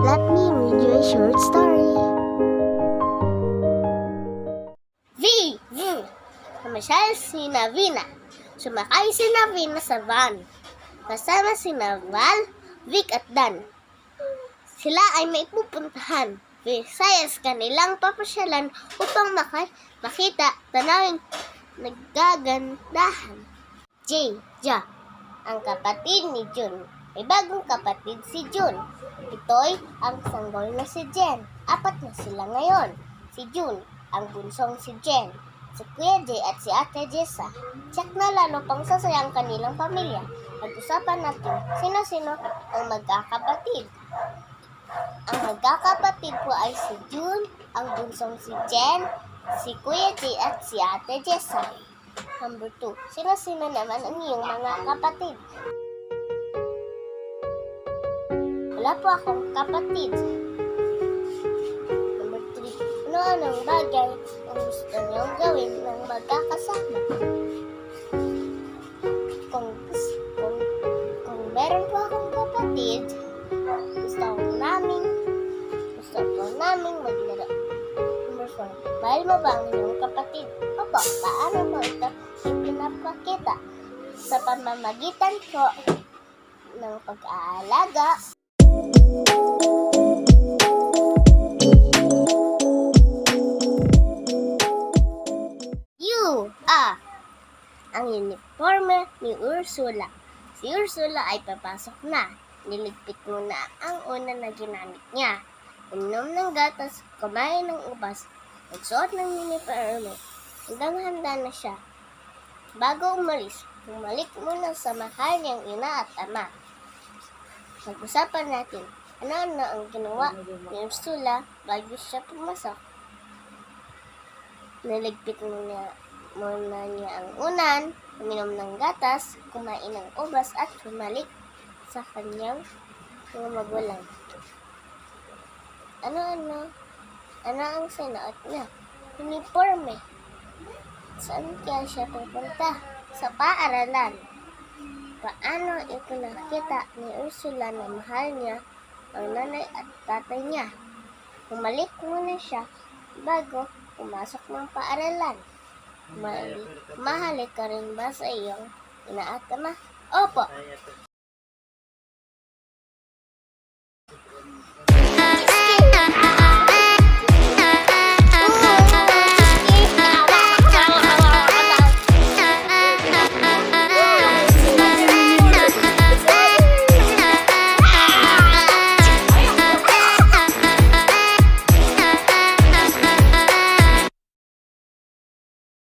Let me read you a short story. Namasyal si Navina. Sumakay si Navina sa van. Kasama si Val, Vic at Dan. Sila ay may pupuntahan. Visayas kanilang papasyalan upang makita tanawing naggagandahan. Ja, ang kapatid ni Jun. May bagong kapatid si Jun. Ito'y ang sanggol na si Jen. 4 na sila ngayon. Si Jun, ang bunsong si Jen, si Kuya Jay at si Ate Jessa. Tiyak na lalo pang sasaya ang kanilang pamilya. Pag-usapan natin sino-sino ang magkakapatid. Ang magkakapatid po ay si Jun, ang bunsong si Jen, si Kuya Jay at si Ate Jessa. Number 2, sino-sino naman ang iyong mga kapatid? Wala po akong kapatid. Number 3, ano-anong bagay ang gusto niyong gawin ng magkakasama? Kung meron po akong kapatid, gusto po namin maglaro. Number 4, mahal mo ba ang iyong kapatid? Opo, paano mo ito ipinapakita? Sa pamamagitan po ng pag-aalaga. Ang uniforme ni Ursula. Si Ursula ay papasok na. Niligpit muna ang una na ginamit niya. Uminom ng gatas, kumain ng ubas, nagsuot ng uniforme. Hanggang handa na siya. Bago umalis, bumalik muna sa mahal niyang ina at ama. Pag-usapan natin, ano-ano ang ginawa ni Ursula bago siya pumasok. Niligpit muna niya ang unan, uminom ng gatas, kumain ng ubas at bumalik sa kanyang mga magulang. Ano ang sinuot niya? Uniforme. Saan kaya siya pupunta? Sa paaralan. Paano ito nakita ni Ursula na mahal niya ang nanay at tatay niya? Bumalik muna siya bago pumasok ng paaralan. Mahalik ka rin ba sa iyong ina at ama? Opo.